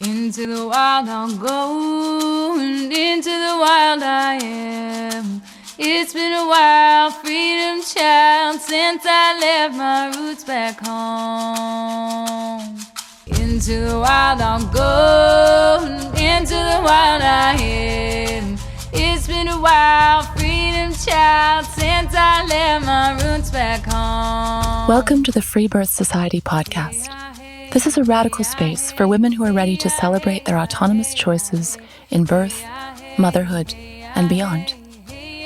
Into the wild I'll go, and into the wild I am. It's been a while, freedom child, since I left my roots back home. Into the wild I'll go, and into the wild I am. It's been a while, freedom child, since I left my roots back home. Welcome to the Freebirth Society podcast. This is a radical space for women who are ready to celebrate their autonomous choices in birth, motherhood, and beyond.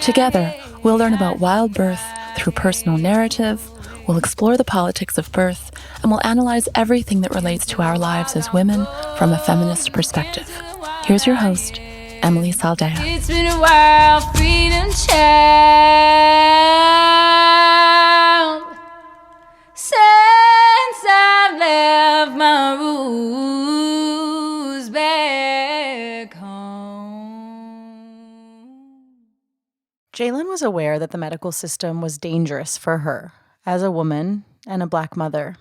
Together, we'll learn about wild birth through personal narrative, we'll explore the politics of birth, and we'll analyze everything that relates to our lives as women from a feminist perspective. Here's your host, Emily Saldea. It's been a while, freedom child, since I left my roots back home. Jaylen was aware that the medical system was dangerous for her as a woman and a Black mother.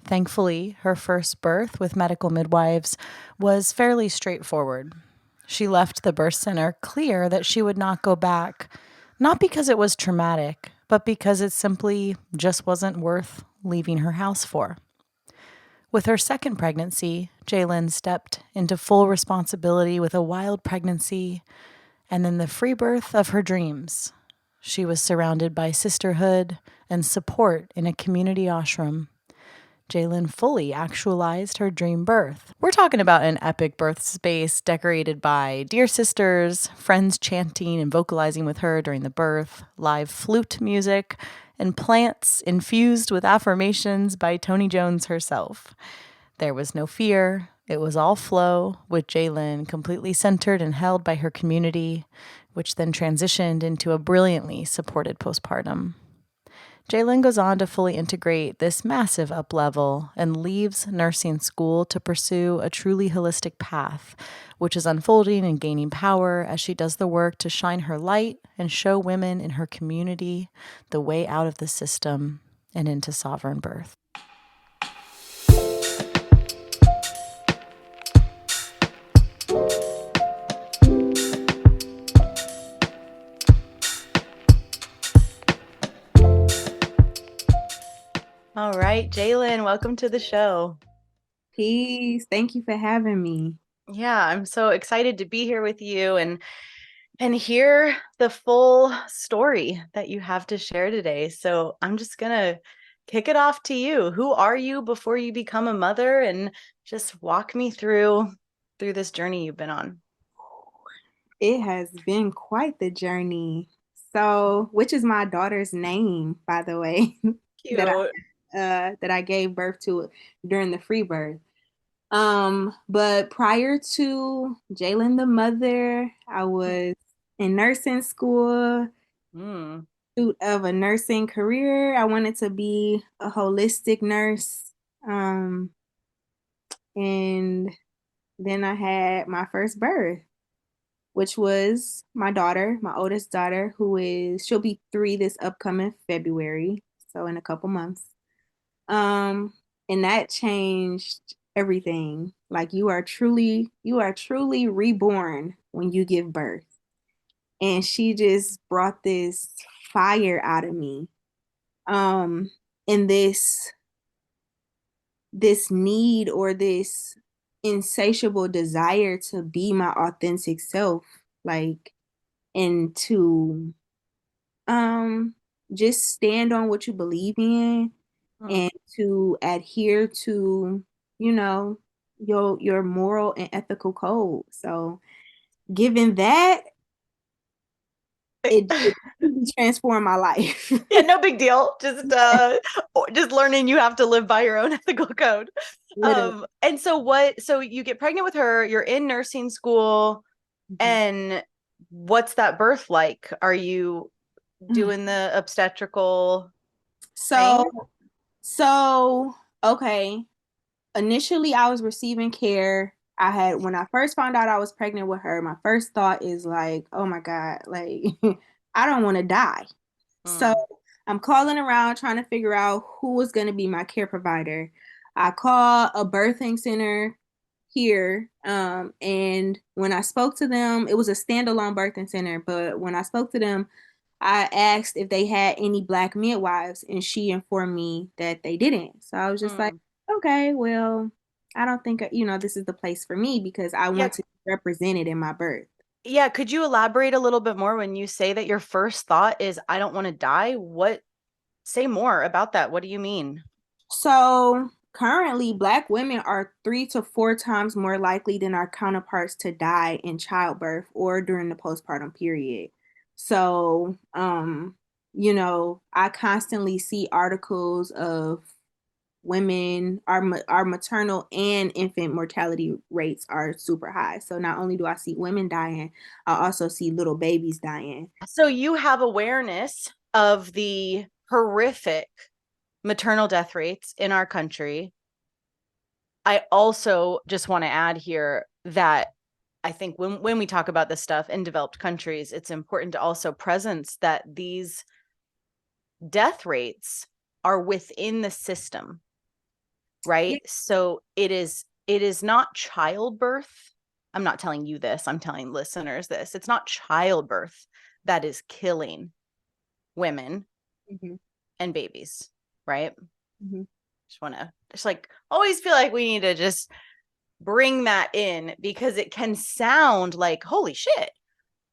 Thankfully, her first birth with medical midwives was fairly straightforward. She left the birth center clear that she would not go back, not because it was traumatic, but because it simply just wasn't worth leaving her house for. With her second pregnancy, Jaylen stepped into full responsibility with a wild pregnancy and then the free birth of her dreams. She was surrounded by sisterhood and support in a community ashram. Jaylen fully actualized her dream birth. We're talking about an epic birth space decorated by dear sisters, friends chanting and vocalizing with her during the birth, live flute music, and plants infused with affirmations by Toni Jones herself. There was no fear. It was all flow, with Jaylen completely centered and held by her community, which then transitioned into a brilliantly supported postpartum. Jaylen goes on to fully integrate this massive up-level and leaves nursing school to pursue a truly holistic path, which is unfolding and gaining power as she does the work to shine her light and show women in her community the way out of the system and into sovereign birth. All right, Jaylen, welcome to the show. Peace. Thank you for having me. Yeah, I'm so excited to be here with you and hear the full story that you have to share today. So I'm just gonna kick it off to you. Who are you before you become a mother, and just walk me through this journey you've been on. It has been quite the journey. So, which is my daughter's name, by the way, Cute. that I gave birth to during the free birth. But prior to Jaylen the mother, I was in nursing school, pursuit of a nursing career. I wanted to be a holistic nurse. And then I had my first birth, which was my daughter, my oldest daughter, she'll be 3 this upcoming February, so in a couple months. And that changed everything. Like you are truly reborn when you give birth. And she just brought this fire out of me. And this need or this insatiable desire to be my authentic self, like, and to just stand on what you believe in and to adhere to, your moral and ethical code. So given that, it transformed my life. Yeah, no big deal. Just learning you have to live by your own ethical code. And so you get pregnant with her, you're in nursing school, and what's that birth like? Are you doing the obstetrical thing? So, okay. Initially, I was receiving care. When I first found out I was pregnant with her, my first thought is like, oh my God, like, I don't want to die. So I'm calling around trying to figure out who was going to be my care provider. I called a birthing center here. And when I spoke to them, it was a standalone birthing center, but when I spoke to them, I asked if they had any black midwives, and she informed me that they didn't. So I was just like, Mm. okay, well, I don't think, this is the place for me because I Yeah. want to be represented in my birth. Yeah. Could you elaborate a little bit more when you say that your first thought is, I don't want to die? Say more about that. What do you mean? So currently, Black women are 3 to 4 times more likely than our counterparts to die in childbirth or during the postpartum period. So, I constantly see articles of women, our maternal and infant mortality rates are super high. So not only do I see women dying, I also see little babies dying. So you have awareness of the horrific maternal death rates in our country. I also just want to add here that I think when we talk about this stuff in developed countries, it's important to also presence that these death rates are within the system, Yeah. right? So it is not childbirth. I'm not telling you this, I'm telling listeners this. It's not childbirth that is killing women Mhm, and babies, right? mhm. Just want to just like always feel like we need to just bring that in because it can sound like, holy shit,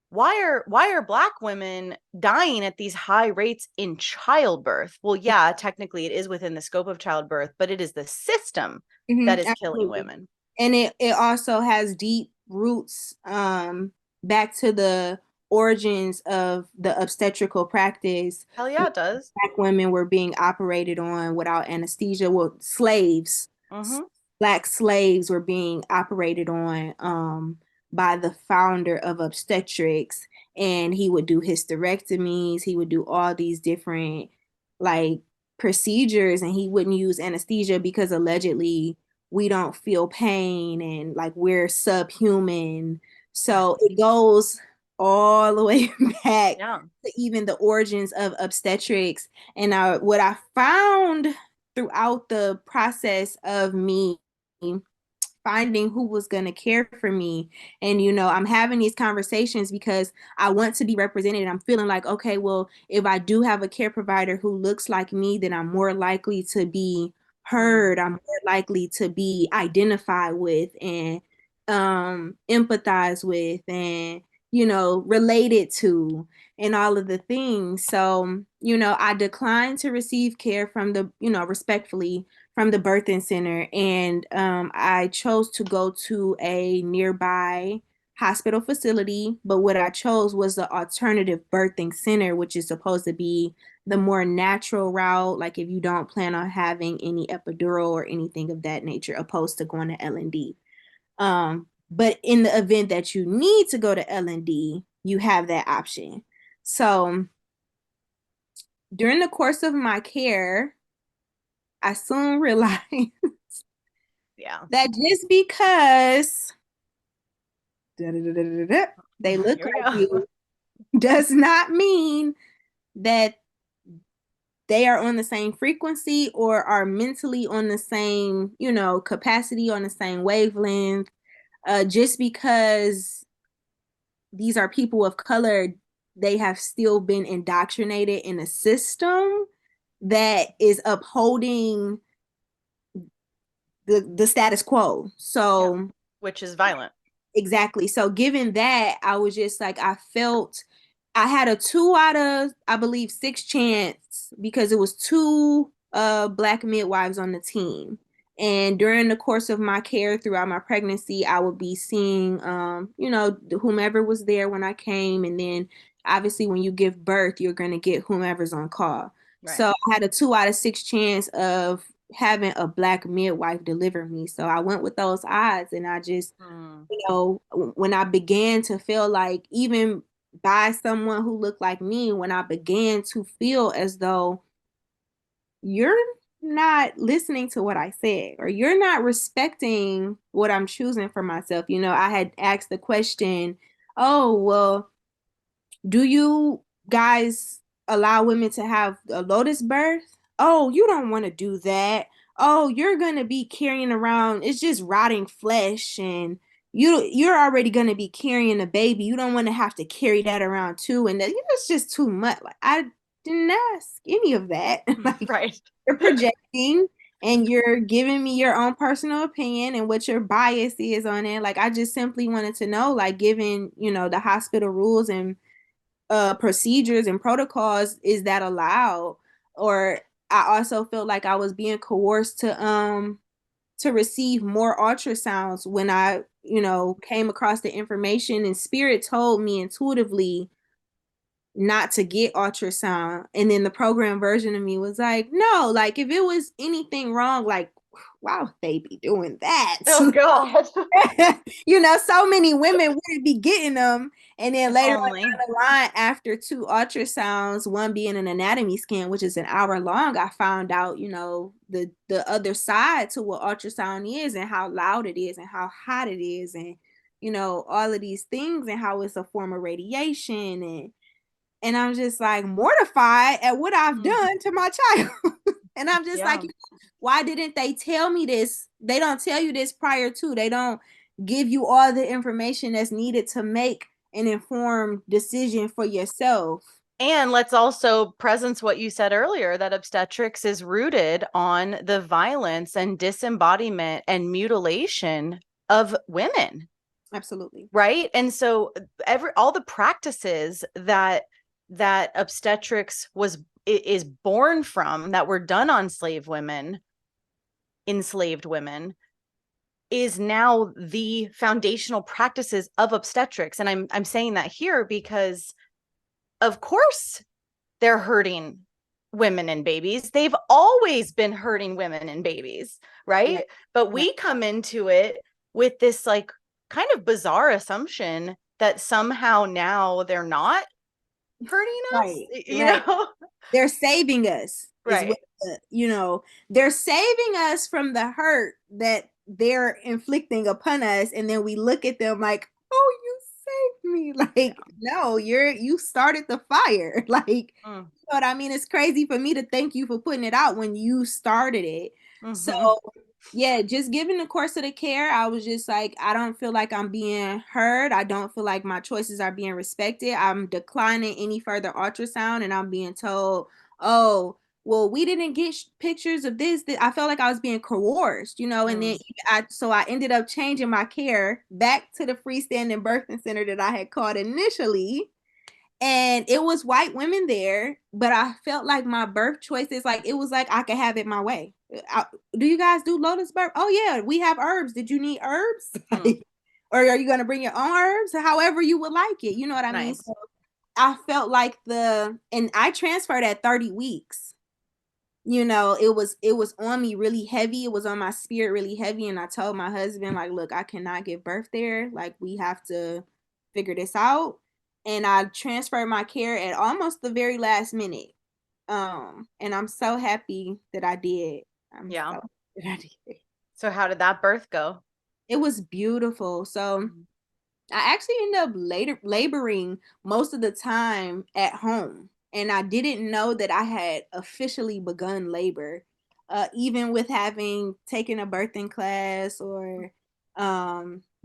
why are black women dying at these high rates in childbirth? Well, yeah, technically it is within the scope of childbirth, but it is the system that is killing Absolutely. women. And it also has deep roots back to the origins of the obstetrical practice. Hell yeah, it does. Black women were being operated on without anesthesia. Well, slaves, Mm-hmm. black slaves were being operated on by the founder of obstetrics, and he would do hysterectomies. He would do all these different like procedures, and he wouldn't use anesthesia because allegedly we don't feel pain and like we're subhuman. So it goes all the way back Yeah. to even the origins of obstetrics. And what I found throughout the process of me finding who was going to care for me, and I'm having these conversations because I want to be represented. I'm feeling like, okay, well, if I do have a care provider who looks like me, then I'm more likely to be heard. Mm. I'm more likely to be identified with and empathize with and related to and all of the things. So I declined to receive care from the respectfully from the birthing center, and I chose to go to a nearby hospital facility. But what I chose was the alternative birthing center, which is supposed to be the more natural route, like if you don't plan on having any epidural or anything of that nature, opposed to going to L&D. But in the event that you need to go to L&D, you have that option. So during the course of my care, I soon realized Yeah. that just because they look Here we like go. you does not mean that they are on the same frequency or are mentally on the same, capacity, on the same wavelength. Just because these are people of color, they have still been indoctrinated in a system that is upholding the status quo. Yeah. So Which is violent. exactly. So given that, I was just like, I felt I had a 2 out of, I believe, 6 chance because it was two black midwives on the team. And during the course of my care throughout my pregnancy, I would be seeing, whomever was there when I came. And then obviously when you give birth, you're going to get whomever's on call. Right. So I had a 2 out of 6 chance of having a black midwife deliver me. So I went with those odds, and I just, Mm. when I began to feel like, even by someone who looked like me, when I began to feel as though you're not listening to what I said, or you're not respecting what I'm choosing for myself. I had asked the question, oh, well, do you guys allow women to have a lotus birth? Oh, you don't want to do that. oh, you're gonna be carrying around, it's just rotting flesh, and you're already gonna be carrying a baby. You don't want to have to carry that around too, and that, it's just too much. Like, I didn't ask any of that. Like, Right. you're projecting and you're giving me your own personal opinion and what your bias is on it. Like, I just simply wanted to know, like, given, the hospital rules and procedures and protocols, is that allowed? Or I also felt like I was being coerced to receive more ultrasounds when I, came across the information, and spirit told me intuitively not to get ultrasound. And then the program version of me was like, no, like, if it was anything wrong, like, why would they be doing that? Oh God. So many women wouldn't be getting them. And then If later on only. down the line, after 2 ultrasounds, one being an anatomy scan, which is an hour long, I found out, the other side to what ultrasound is, and how loud it is, and how hot it is, and all of these things, and how it's a form of radiation. And I'm just like mortified at what I've done to my child. And I'm just like, Yeah. why didn't they tell me this? They don't tell you this prior to. They don't give you all the information that's needed to make an informed decision for yourself. And let's also presence what you said earlier, that obstetrics is rooted on the violence and disembodiment and mutilation of women. Absolutely. Right. And so all the practices that obstetrics is born from, that were done on enslaved women, is now the foundational practices of obstetrics. And I'm saying that here because of course they're hurting women and babies. They've always been hurting women and babies, right? Right. But we come into it with this like kind of bizarre assumption that somehow now they're not hurting us, Right. Right. They're saving us. Is what Right. they're saving us from the hurt that they're inflicting upon us, and then we look at them like, oh, you saved me. Like, no, you started the fire. Like, you know what I mean? It's crazy for me to thank you for putting it out when you started it. So yeah, just giving the course of the care, I was just like, I don't feel like I'm being heard. I don't feel like my choices are being respected. I'm declining any further ultrasound, and I'm being told, oh, well, we didn't get pictures of this. I felt like I was being coerced, and then I ended up changing my care back to the freestanding birthing center that I had called initially. And it was white women there, but I felt like my birth choices, like, it was like I could have it my way. Do you guys do lotus birth? Oh yeah, we have herbs. Did you need herbs? Or are you going to bring your own herbs? However you would like it. You know what I mean? So I felt like and I transferred at 30 weeks. It was on me really heavy. It was on my spirit really heavy. And I told my husband, like, look, I cannot give birth there. Like, we have to figure this out. And I transferred my care at almost the very last minute. And I'm so happy that I did. I'm so happy that I did. So how did that birth go? It was beautiful. So I actually ended up laboring most of the time at home. And I didn't know that I had officially begun labor, even with having taken a birthing class, or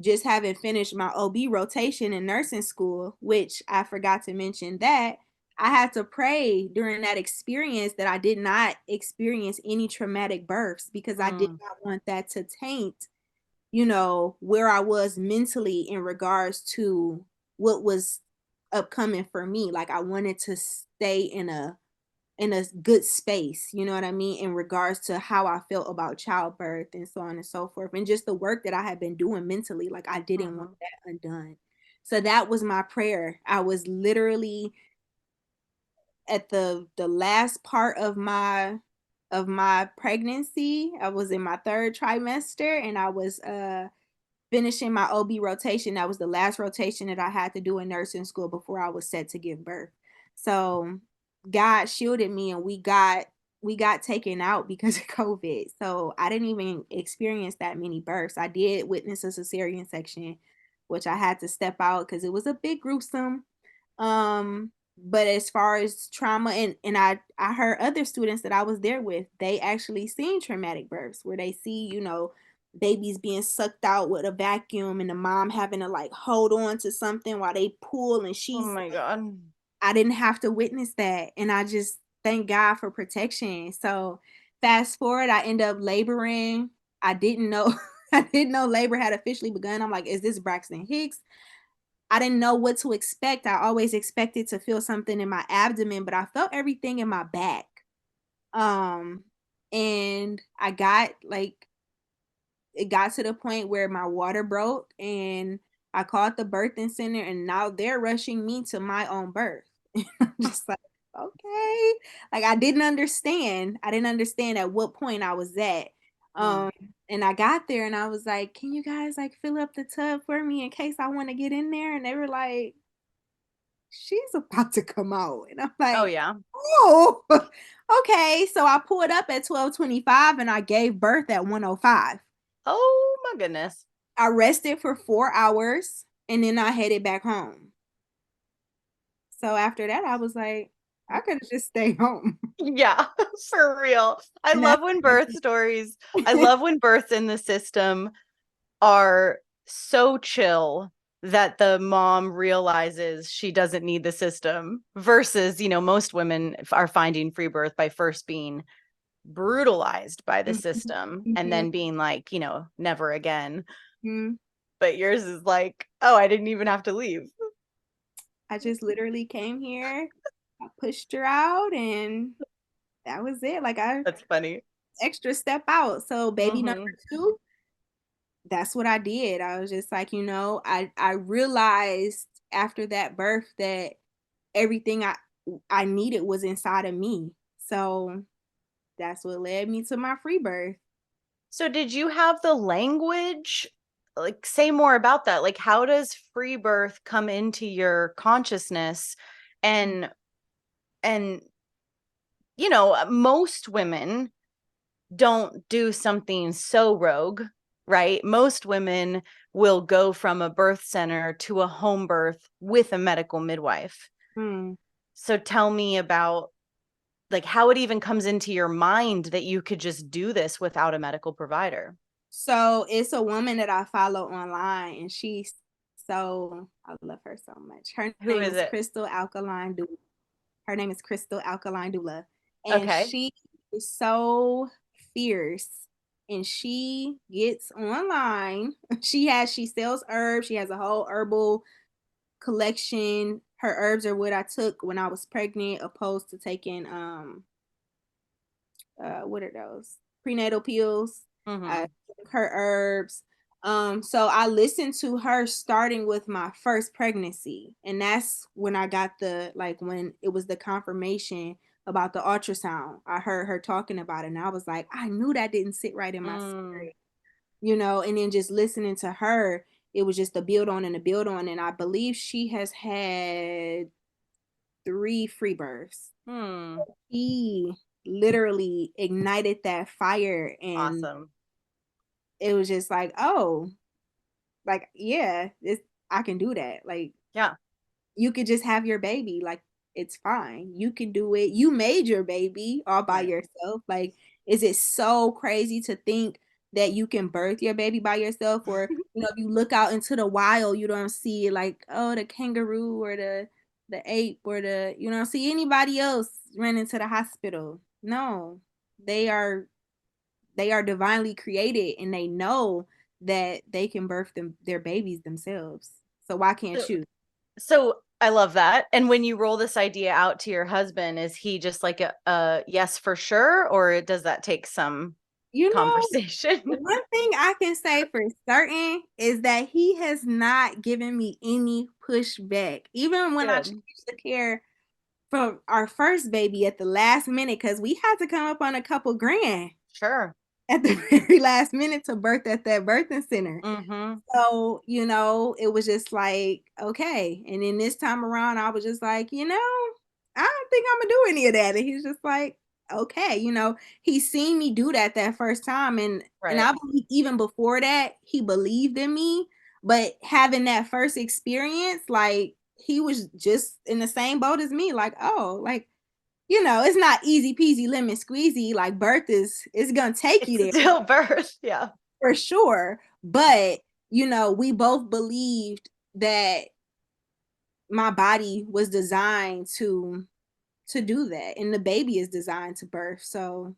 just having finished my OB rotation in nursing school, which I forgot to mention that I had to pray during that experience that I did not experience any traumatic births, because I did not want that to taint where I was mentally in regards to what was upcoming for me. Like, I wanted to stay in a good space, you know what I mean, in regards to how I felt about childbirth and so on and so forth, and just the work that I had been doing mentally. Like, I didn't want that undone. So that was my prayer. I was literally at the last part of my pregnancy. I was in my 3rd trimester, and I was finishing my OB rotation. That was the last rotation that I had to do in nursing school before I was set to give birth. So God shielded me, and we got taken out because of COVID. So I didn't even experience that many births. I did witness a cesarean section, which I had to step out because it was a bit gruesome. But as far as trauma, and I heard other students that I was there with, they actually seen traumatic births where they see, babies being sucked out with a vacuum and the mom having to like hold on to something while they pull, and Oh she's my God. I didn't have to witness that. And I just thank God for protection. So fast forward, I end up laboring. I didn't know I didn't know labor had officially begun. I'm like, is this Braxton Hicks? I didn't know what to expect. I always expected to feel something in my abdomen, but I felt everything in my back. Um, and I got like it got to the point where my water broke, and I called the birthing center, and now they're rushing me to my own birth. I'm just like, okay. Like I didn't understand. I didn't understand at what point I was at. Mm. Um, and I got there and I was like, can you guys like fill up the tub for me in case I want to get in there? And they were like, she's about to come out. And I'm Oh like, yeah. oh, okay. So I pulled up at 12:25 and I gave birth at 1:05. Oh my goodness. I rested for 4 hours and then I headed back home. So after that, I was like, I could have just stayed home. Yeah, for real. I And that's love when birth stories, I love when births in the system are so chill that the mom realizes she doesn't need the system versus, most women are finding free birth by first being brutalized by the Mhm, system and mhm, then being like, never again. mhm. But yours is like, oh, I didn't even have to leave. I just literally came here, I pushed her out, and that was it. Like I That's funny. extra step out. So baby number Mm-hmm. two, that's what I did. I was just like, I realized after that birth that everything I needed was inside of me. So that's what led me to my free birth. So did you have the language? Like, say more about that. Like, how does free birth come into your consciousness? And and most women don't do something so rogue, right? Most women will go from a birth center to a home birth with a medical midwife. Hmm. So tell me about like how it even comes into your mind that you could just do this without a medical provider. So it's a woman that I follow online, and she's so I love her so much. Her Who name is is it? Crystal Alkaline Doula. Her name is Crystal Alkaline Doula, and Okay. she is so fierce. And she gets online. She sells herbs. She has a whole herbal collection. Her herbs are what I took when I was pregnant, opposed to taking what are those prenatal pills. I Mm-hmm. took her herbs. So I listened to her starting with my first pregnancy, and that's when I got the like when it was the confirmation about the ultrasound. I heard her talking about it, and I was like, I knew that didn't sit right in my Mm, spirit, and then just listening to her, it was just a build on and a build on, and I believe she has had 3 free births. hmm. He literally ignited that fire, and Awesome. it was just like, oh, like yeah, this I can do that. Like Yeah. you could just have your baby, like it's fine. You can do it. You made your baby all by Right. yourself. Like, is it so crazy to think that you can birth your baby by yourself? Or, if you look out into the wild, you don't see like, oh, the kangaroo or the ape or you don't see anybody else running to the hospital. No. They are they are divinely created, and they know that they can birth their babies themselves. So why can't So, you? so I love that. And when you roll this idea out to your husband, is he just like a yes for sure, or does that take some You know, conversation? one thing I can say for certain is that he has not given me any pushback. Even when I Good. changed the care from our first baby at the last minute, because we had to come up on a couple grand Sure. at the very last minute to birth at that birthing center. Mm-hmm. So, it was just like, okay. And then this time around, I was just like, I don't think I'm gonna do any of that. And he's just like, okay, he's seen me do that first time. And Right. I believe even before that, he believed in me. But having that first experience, like he was just in the same boat as me, like, oh, like, you know, it's not easy peasy lemon squeezy. Like birth is, it's gonna take you It's there still birth. Yeah. for sure. But, you know, we both believed that my body was designed to do that, and the baby is designed to birth. So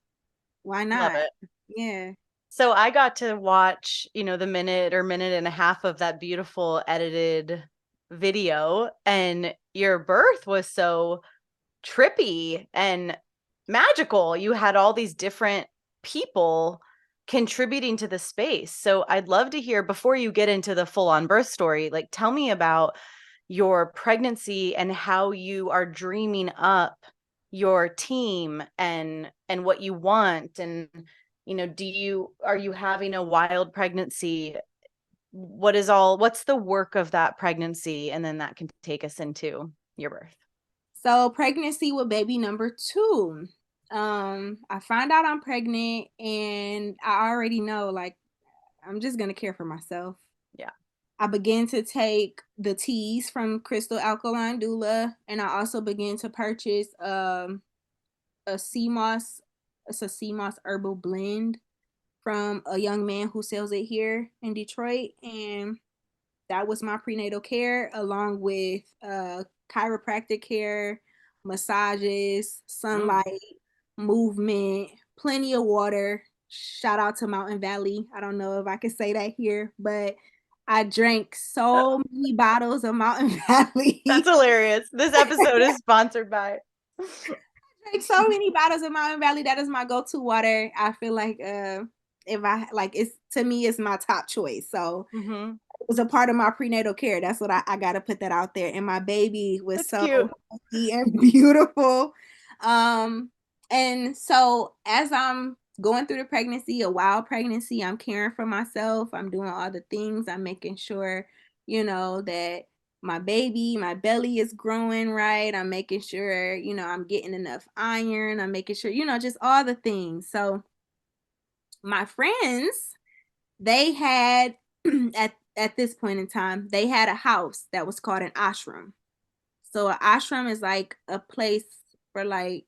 why Love not? it. Yeah. So I got to watch, the minute or minute and a half of that beautiful edited video, and your birth was so trippy and magical. You had all these different people contributing to the space. So I'd love to hear, before you get into the full on birth story, like tell me about your pregnancy and how you are dreaming up your team and what you want, and are you having a wild pregnancy? What's the work of that pregnancy, and then that can take us into your birth. So pregnancy with baby number two. I find out I'm pregnant, and I already know, like, I'm just gonna care for myself. Yeah. I began to take the teas from Crystal Alkaline Doula, and I also began to purchase a sea moss. It's a sea moss herbal blend from a young man who sells it here in Detroit, and that was my prenatal care, along with chiropractic care, massages, Mm. sunlight, movement, plenty of water. Shout out to Mountain Valley. I don't know if I can say that here, but I drank so many bottles of Mountain That's Valley. hilarious. This episode is sponsored by. Drank so many bottles of Mountain Valley. That is my go-to water. I feel like if I like, it's, to me, it's my top choice. So Mm-hmm. it was a part of my prenatal care. That's what I got to put that out there. And my baby was That's so cute. healthy and beautiful. Um, and so as I'm going through the pregnancy, a wild pregnancy, I'm caring for myself. I'm doing all the things. I'm making sure, that my baby, my belly is growing right. I'm making sure, I'm getting enough iron. I'm making sure, just all the things. So my friends, they had at this point in time, they had a house that was called an ashram. So an ashram is like a place for, like,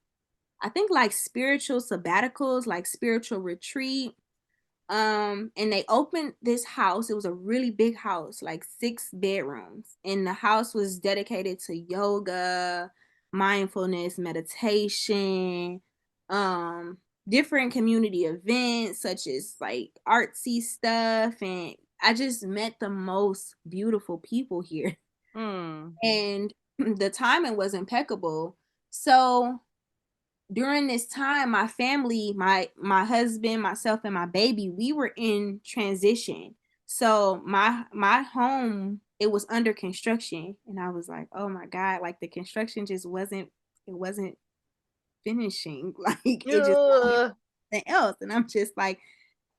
I think, like spiritual sabbaticals, like spiritual retreat. And they opened this house. It was a really big house, like 6 bedrooms. And the house was dedicated to yoga, mindfulness, meditation, um, different community events such as like artsy stuff. And I just met the most beautiful people here. Mm. And the timing was impeccable. So during this time, my family, my husband, myself, and my baby, we were in transition. So my home, it was under construction, and I was like, oh my God, like the construction just wasn't, it wasn't finishing. Like it just Ugh. something else. And I'm just like,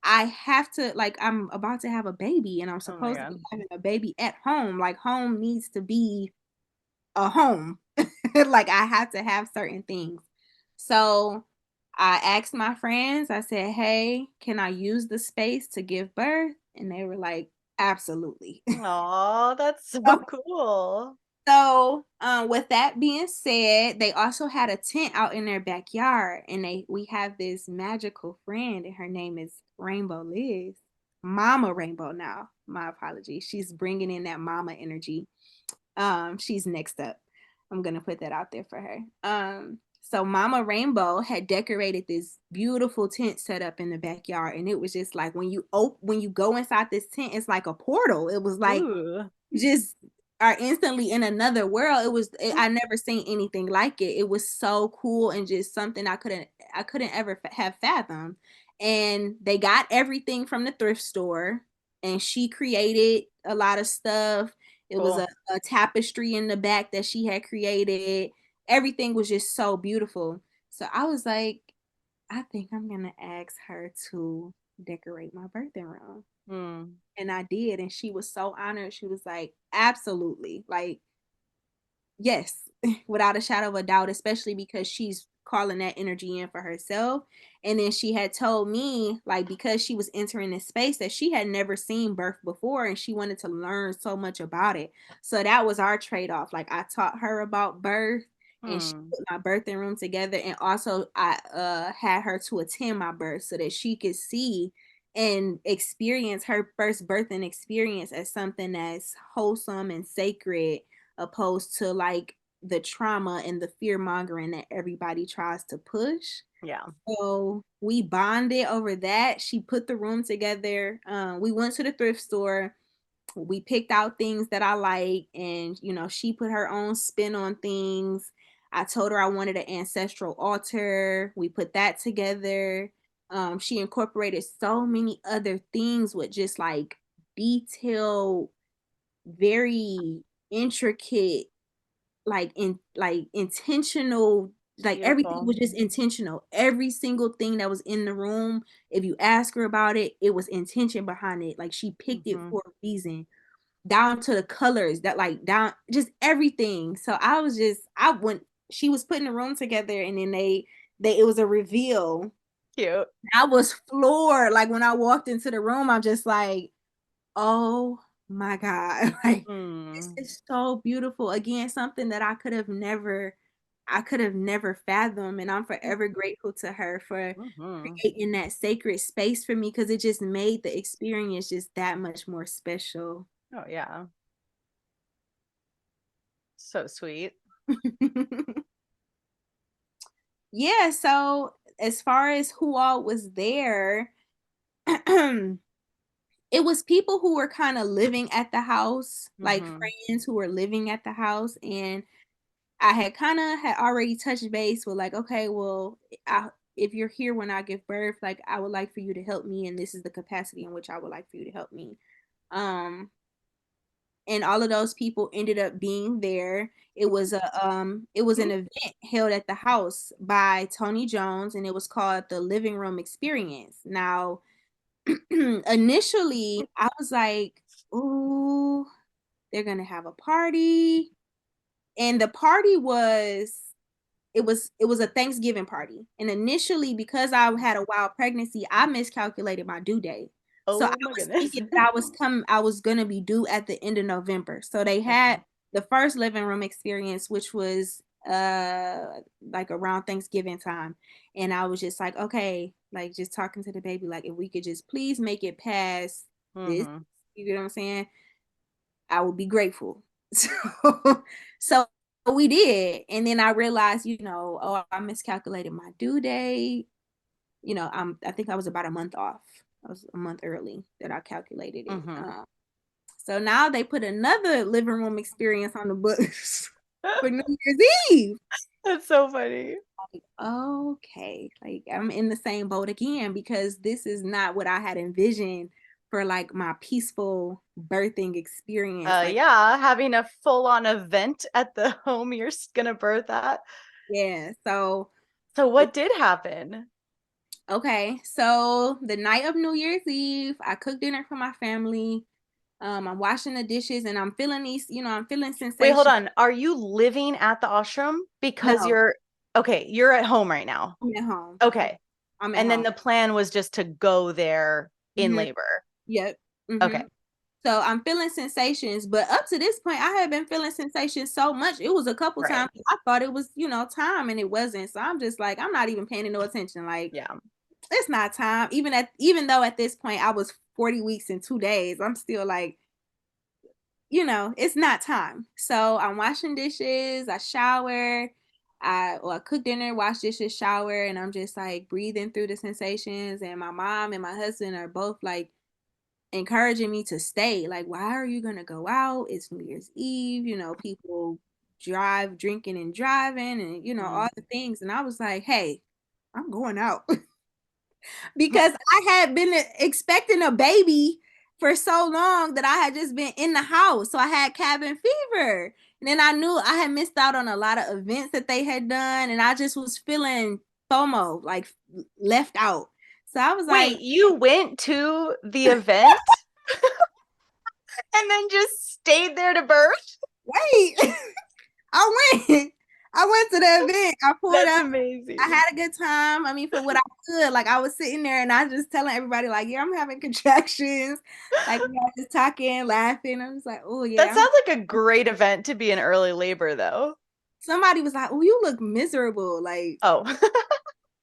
I have to, like, I'm about to have a baby, and I'm Oh my supposed to be God. having a baby at home. Like home needs to be a home. Like I have to have certain things. So I asked my friends, I said, hey, can I use the space to give birth? And they were like, absolutely. Aw, that's so So, cool. with that being said, they also had a tent out in their backyard, and we have this magical friend, and her name is Rainbow Liz, Mama Rainbow. Now, my apologies. She's bringing in that mama energy. She's next up. I'm gonna put that out there for her. So Mama Rainbow had decorated this beautiful tent set up in the backyard, and it was just like when you go inside this tent, it's like a portal. It was like Ooh. you just are instantly in another world. I never seen anything like it. It was so cool, and just something I couldn't ever have fathomed. And they got everything from the thrift store, and she created a lot of stuff. It was Cool. a tapestry in the back that she had created. Everything was just so beautiful. So I was like, I think I'm gonna ask her to decorate my birthing room. Mm. And I did. And she was so honored. She was like, absolutely. Like, yes, without a shadow of a doubt, especially because she's calling that energy in for herself. And then she had told me, like, because she was entering this space that she had never seen birth before and she wanted to learn so much about it. So that was our trade-off. Like, I taught her about birth and she put my birthing room together. And also I had her to attend my birth so that she could see and experience her first birthing experience as something that's wholesome and sacred, opposed to like the trauma and the fear mongering that everybody tries to push. Yeah. So we bonded over that. She put the room together. We went to the thrift store. We picked out things that I like, and she put her own spin on things. I told her I wanted an ancestral altar. We put that together. She incorporated so many other things with just like detailed, very intricate, like intentional, like everything Beautiful. was just intentional. Every single thing that was in the room, if you ask her about it, it was intention behind it. Like she picked it for a reason, down to the colors, that like down just everything. So I went, she was putting the room together, and then they it was a reveal. Cute. I was floored. Like when I walked into the room, I'm just like, oh my God. Like this is so beautiful. Again, something that I could have never fathomed. And I'm forever grateful to her for creating that sacred space for me, because it just made the experience just that much more special. Oh yeah. So sweet. Yeah, so as far as who all was there, it was people who were kind of living at the house, like friends who were living at the house. And I had kind of had already touched base with like, okay, well, if you're here when I give birth, like I would like for you to help me, and this is the capacity in which I would like for you to help me. And all of those people ended up being there. It was an event held at the house by Toni Jones, and it was called the Living Room Experience. Now, initially, I was like, "Ooh, they're gonna have a party," and the party was it was a Thanksgiving party. And initially, because I had a wild pregnancy, I miscalculated my due date. So I Oh my was goodness. thinking that I was gonna be due at the end of November. So they had the first living room experience, which was like around Thanksgiving time. And I was just like, okay, like just talking to the baby, like if we could just please make it past this, you know what I'm saying? I would be grateful. So we did. And then I realized, oh, I miscalculated my due date. I think I was about a month off. I was a month early that I calculated it. So now they put another living room experience on the books for New Year's Eve. That's so funny. Like, okay, like I'm in the same boat again, because this is not what I had envisioned for like my peaceful birthing experience. Like, yeah, having a full-on event at the home you're gonna birth at. yeah. So what did happen? okay, so the night of New Year's Eve, I cooked dinner for my family. I'm washing the dishes, and I'm feeling these, I'm feeling sensations. Wait, hold on. Are you living at the ashram? Because No, you're at home right now. I'm at home. Okay. I'm at And then home. the plan was just to go there in labor. Yep. Okay. So I'm feeling sensations, but up to this point, I had been feeling sensations so much. It was a couple Right. times I thought it was, time, and it wasn't. So I'm just like, I'm not even paying no attention. Like, Yeah. it's not time. Even though at this point I was 40 weeks and 2 days, I'm still like, it's not time. So I'm washing dishes, I shower, I cook dinner, wash dishes, shower, and I'm just like breathing through the sensations. And my mom and my husband are both like encouraging me to stay. Like, why are you gonna go out? It's New Year's Eve, people drive, drinking and driving, and all the things. And I was like, hey, I'm going out. Because I had been expecting a baby for so long that I had just been in the house. So I had cabin fever. And then I knew I had missed out on a lot of events that they had done. And I just was feeling FOMO, like left out. So I was like, wait, you went to the event and then just stayed there to birth? wait, I went. I went to the event. I pulled That's up. I amazing. had a good time. I mean, for what I could, like I was sitting there and I was just telling everybody, like, yeah, I'm having contractions. Like, we were just talking, laughing. I'm just like, oh That yeah. sounds like a great event to be in early labor, though. Somebody was like, oh, you look miserable. Like, Oh.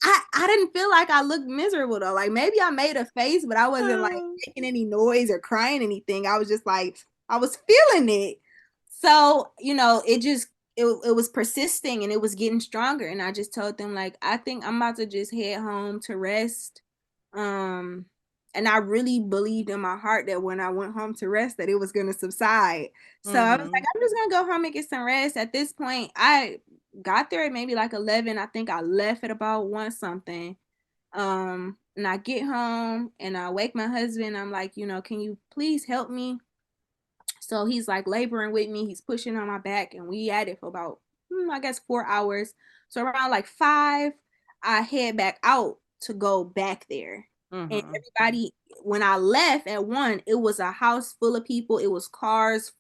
I didn't feel like I looked miserable though. Like maybe I made a face, but I wasn't like making any noise or crying anything. I was just like I was feeling it. So, it was persisting and it was getting stronger. And I just told them like I think I'm about to just head home to rest. Um and I really believed in my heart that when I went home to rest that it was gonna subside. So I was like, Mm-hmm. I'm just gonna go home and get some rest. At this point, I got there at maybe like 11. I think I left at about 1 something. And I get home and I wake my husband. I'm like, can you please help me? So he's like laboring with me. He's pushing on my back, and we at it for about, I guess, 4 hours. So around like 5, I head back out to go back there. And Mm-hmm. everybody, when I left at 1, it was a house full of people. It was cars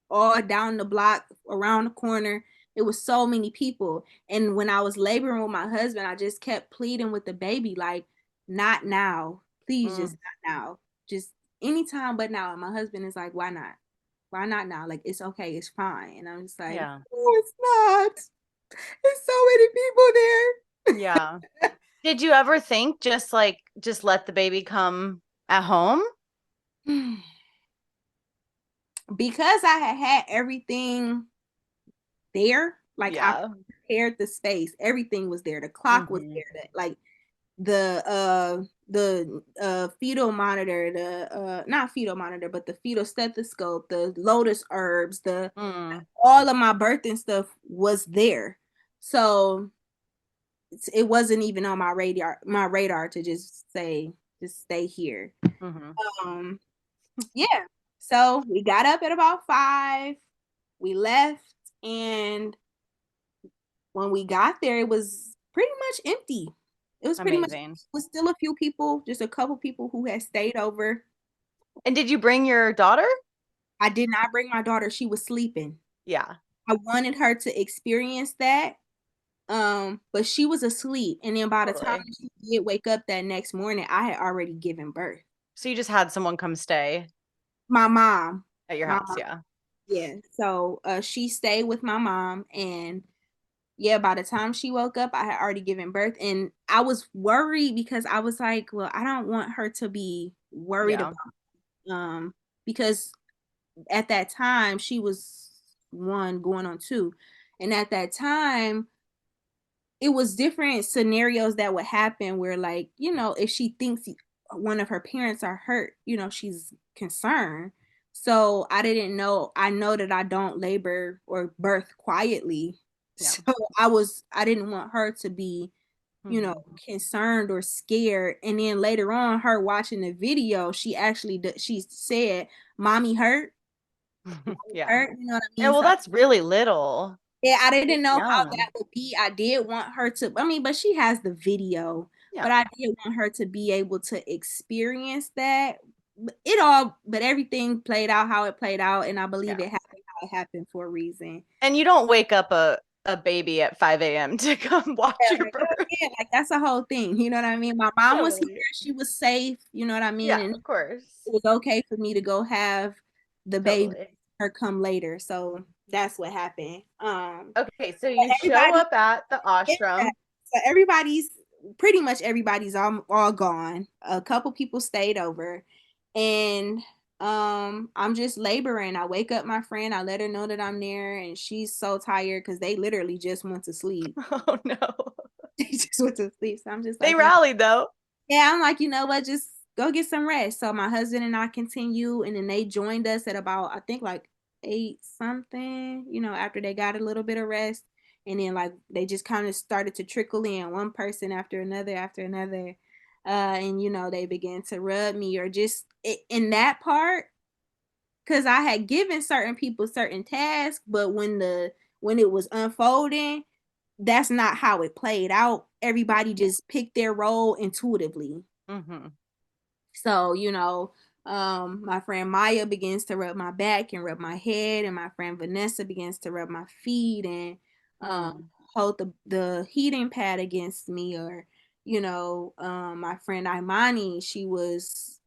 all down the block, around the corner. It was so many people. And when I was laboring with my husband, I just kept pleading with the baby, like, not now. Please, just Mm. not now. Just anytime but now. And my husband is like, why not? Why not now? Like, it's okay. It's fine. And I'm just like, Yeah. no, it's not. There's so many people Yeah. Did you ever think just let the baby come at home? there. Because I had everything there, like I Yeah. prepared the space. Everything was there. The clock was Mm-hmm. there. Like the fetal monitor, the not fetal monitor, but the fetal stethoscope, the lotus herbs, the Mm. all of my birthing stuff was there. So it wasn't even on my radar to just say just stay here. Mm-hmm. Um yeah. So we got up at about 5. We left, and when we got there, it was pretty much empty. It was pretty much, Amazing. was still a few people, just a couple people who had stayed over. And did you bring your daughter? I did not bring my daughter. She was sleeping. Yeah. I wanted her to experience that. But she was asleep. And then by the time Totally. she did wake up that next morning, I had already given birth. So you just had someone come stay My mom, at your my house, mom, yeah. yeah. So she stayed with my mom, and yeah, by the time she woke up, I had already given birth. And I was worried because I was like, well, I don't want her to be worried Yeah. about because at that time she was 1 going on 2. And at that time, it was different scenarios that would happen where, like, if she thinks one of her parents are hurt, she's concerned. So I know that I don't labor or birth quietly. Yeah. So I didn't want her to be, Mm-hmm. concerned or scared. And then later on, her watching the video, she said, mommy hurt, Yeah. hurt, you know what I Yeah, mean? well, So that's really little. yeah, I She's didn't know how young. that would be. I did want her to, I mean, but she has the video, Yeah. but I did want her to be able to experience that. But everything played out how it played out, and I believe Yeah. it happened how it happened for a reason. And you don't wake up a baby at 5 a.m. to come watch Yeah, your like, birth. yeah, like that's a whole thing. You know what I mean? My mom was here, Totally. she was safe, you know what I mean? Yeah, And of course. it was okay for me to go have the baby, Totally. her come later. So that's what happened. Okay, so But you show everybody, up at the yeah, ashram. so everybody's pretty much everybody's all gone. A couple people stayed over, and I'm just laboring. I wake up my friend, I let her know that I'm there, and she's so tired because they literally just went to sleep. Oh no. They just went to sleep. So I'm just They like, rallied though. yeah, I'm like, you know what, just go get some rest. So my husband and I continue, and then they joined us at about, I think, like 8 something, after they got a little bit of rest. And then like they just kind of started to trickle in, one person after another after another. And they began to rub me, or just in that part, because I had given certain people certain tasks, but when it was unfolding, that's not how it played out. Everybody just picked their role intuitively. Mm-hmm. So, my friend Maya begins to rub my back and rub my head, and my friend Vanessa begins to rub my feet. And um, hold the heating pad against me, or my friend Imani, she was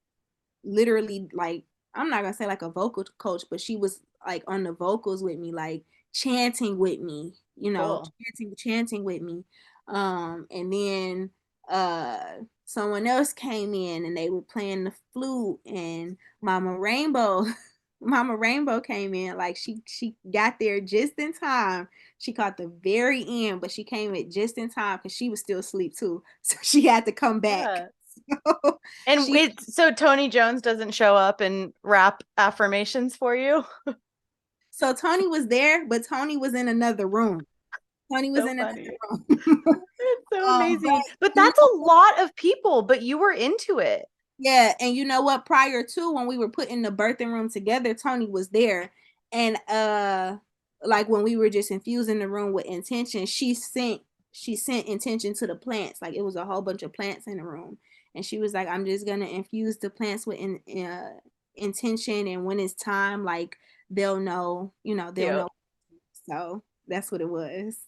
literally like, I'm not gonna say like a vocal coach, but she was like on the vocals with me, like chanting with me, Cool. chanting with me. And then someone else came in and they were playing the flute, and Mama Rainbow Mama Rainbow came in, like she got there just in time. She caught the very end, but she came in just in time because she was still asleep too. So she had to come back. Yeah. And She it's so Toni Jones doesn't show up and rap affirmations for you. So Toni was there, but Toni was in another room. Toni was So in funny. another room. It's so But amazing. But you that's a lot of people, but you were into it. Yeah, and you know what? Prior to when we were putting the birthing room together, Toni was there, and like when we were just infusing the room with intention, she sent intention to the plants. Like it was a whole bunch of plants in the room, and she was like, "I'm just gonna infuse the plants with intention, and when it's time, like they'll know, they'll Cute. know." So that's what it was.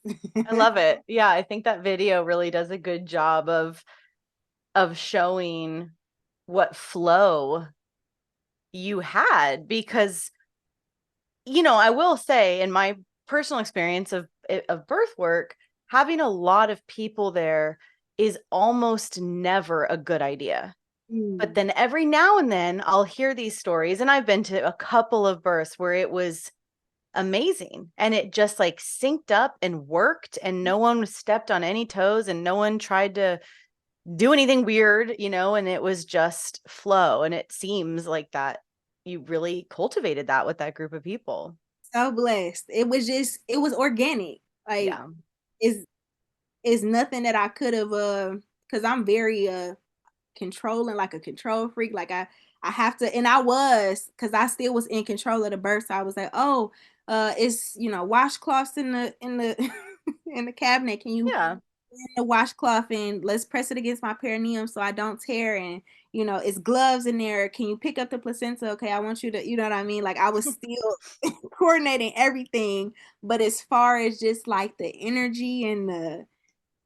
I love it. Yeah, I think that video really does a good job of showing what flow you had because I will say in my personal experience of birth work, having a lot of people there is almost never a good idea. But Mm. then every now and then I'll hear these stories, and I've been to a couple of births where it was amazing and it just like synced up and worked, and no one stepped on any toes and no one tried to do anything weird, and it was just flow. And it seems like that you really cultivated that with that group of people. So blessed. It was organic. Like Yeah. it's it's nothing that I could have because I'm very controlling, like a control freak. Like I have to, and I was, because I still was in control of the birth. So I was like, oh, it's washcloths in the in the cabinet. Can you Yeah. in the washcloth and let's press it against my perineum so I don't tear, and it's gloves in there. Can you pick up the placenta? Okay, I want you to, you know what I mean? Like I was still coordinating everything, but as far as just like the energy and the,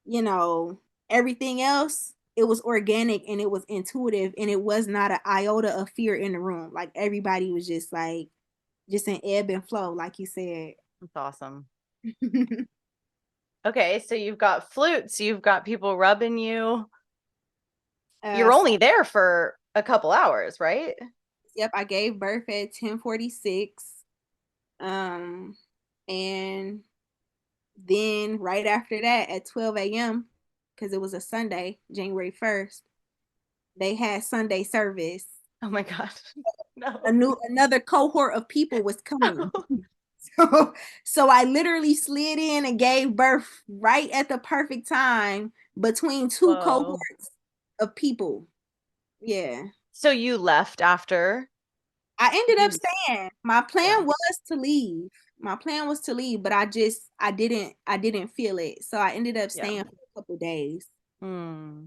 you know, everything else, it was organic and it was intuitive, and it was not an iota of fear in the room. Like everybody was just like just in ebb and flow, like you said. That's awesome. Okay, so you've got flutes, you've got people rubbing you. You're So only there for a couple hours, right? yep, I gave birth at 10:46. Um, and then right after that at 12 a.m., because it was a Sunday, January 1st, they had Sunday service. Oh my God. Another cohort of people was coming. So, so I literally slid in and gave birth right at the perfect time between two Whoa. cohorts of people. Yeah. So you left after I ended up you, staying. My yeah. plan was to leave. My plan was to leave, but I didn't feel it. So I ended up Yeah. staying for a couple days. Hmm.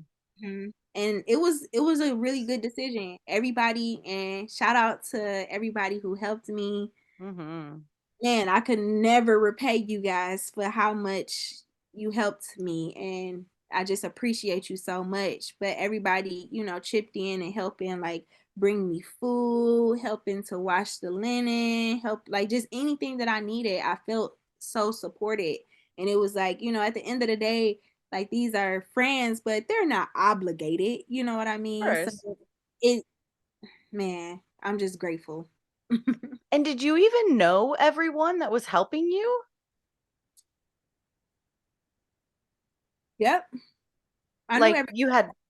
And it was a really good decision. Everybody, and shout out to everybody who helped me. Mm-hmm. Man, I could never repay you guys for how much you helped me, and I just appreciate you so much. But everybody, chipped in and helping, like bring me food, helping to wash the linen, help, like just anything that I needed. I felt so supported. And it was like, at the end of the day, like these are friends, but they're not obligated. You know what I Of mean? So course. it, man, I'm just grateful. And did you even know everyone that was helping you? Yep. I knew Like every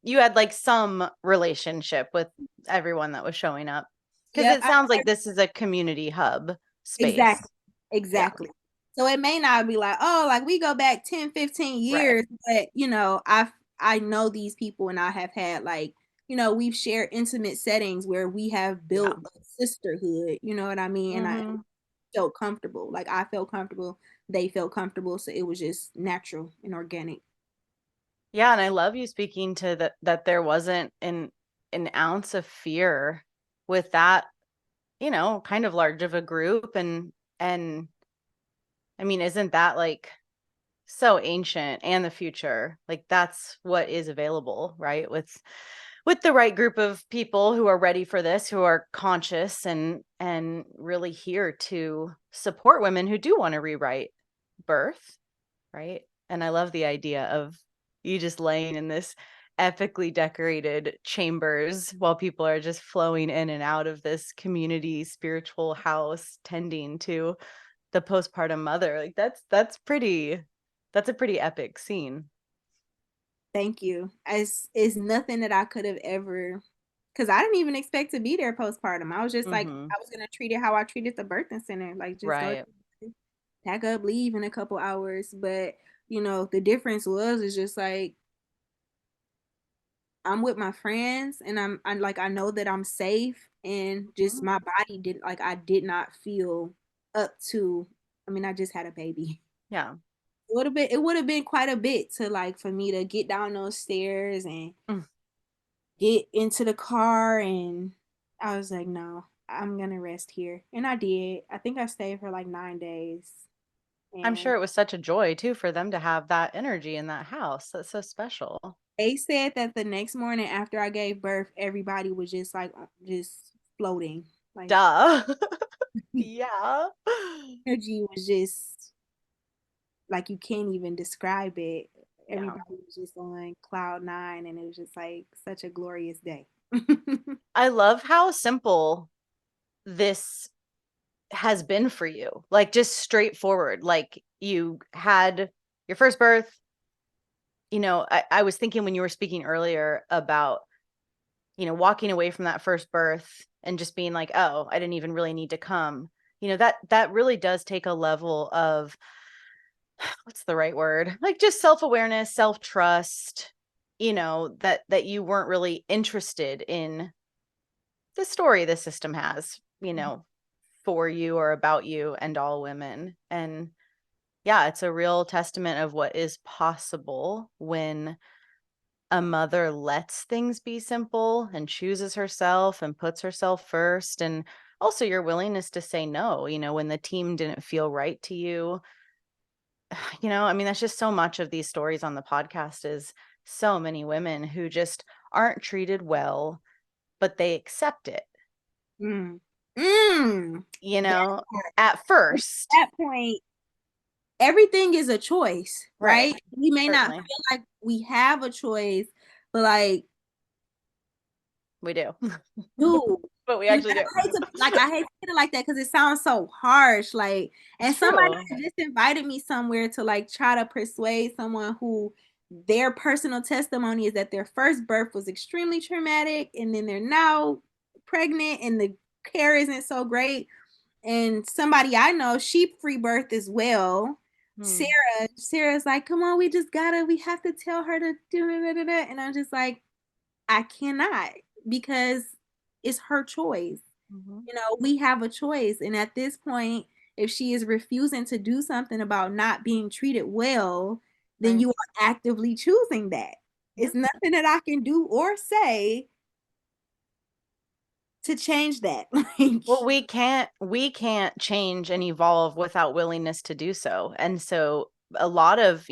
you had like some relationship with everyone that was showing up. Because Yep. it sounds like this is a community hub space. Exactly. Yeah. Exactly. So it may not be like, oh, like we go back 10, 15 Right. years, but I know these people, and I have had like, we've shared intimate settings where we have Yeah. built a sisterhood, you know what I mean? And I Mm-hmm. felt comfortable. Like I felt comfortable, they felt comfortable, so it was just natural and organic. Yeah, and I love you speaking to that there wasn't an ounce of fear with that, kind of large of a group. And I mean, isn't that like so ancient, and the future. Like that's what is available, right? With the right group of people who are ready for this, who are conscious and really here to support women who do want to rewrite birth, right? And I love the idea of you just laying in this epically decorated chambers while people are just flowing in and out of this community spiritual house tending to the postpartum mother. Like that's a pretty epic scene. Thank you. It's nothing that I could have ever, because I didn't even expect to be there postpartum. I was just like, Mhm. I was gonna treat it how I treated the birthing center, like just go Right. pack up, leave in a couple hours. But the difference was is just like I'm with my friends and I'm like I know that I'm safe and just Mhm. my body I did not feel up to. I mean, I just had a baby. Yeah. It would have been quite a bit to like for me to get down those stairs and Mm. get into the car, and I was like, no, I'm gonna rest here. And I did. I think I stayed for like 9 days. I'm And sure it was such a joy too for them to have that energy in that house. That's so special. they said that the next morning after I gave birth, everybody was just like just floating. Like Duh. Yeah. energy was just like you can't even describe it. Yeah. Everybody was just on cloud nine, and it was just like such a glorious day. I love how simple this has been for you. Like just straightforward. Like you had your first birth. I was thinking when you were speaking earlier about, walking away from that first birth and just being like, oh, I didn't even really need to come. That really does take a level of, what's the right word? Like just self-awareness, self-trust, that you weren't really interested in the story the system has, for you or about you and all women. And yeah, it's a real testament of what is possible when a mother lets things be simple and chooses herself and puts herself first. And also your willingness to say no, when the team didn't feel right to you. I mean, that's just so much of these stories on the podcast is so many women who just aren't treated well, but they accept it, Mm. Mm. you That know, part. at At first. that point, everything is a choice, Right. right? We may not Certainly. feel like we have a choice, but like, We do. dude, But we actually do. I hate to put it like that because it sounds so harsh. Like, It's and somebody true. had just invited me somewhere to like try to persuade someone who their personal testimony is that their first birth was extremely traumatic, and then they're now pregnant, and the care isn't so great. And somebody I know, she free birth as well. Hmm. Sarah's like, come on, we have to tell her to do it. And I'm just like, I cannot, because it's her choice. Mhm. We have a choice. And at this point, if she is refusing to do something about not being treated well, then Right. you are actively choosing that. Yep. It's nothing that I can do or say to change that. Like, Well, we can't change and evolve without willingness to do so. And so a lot of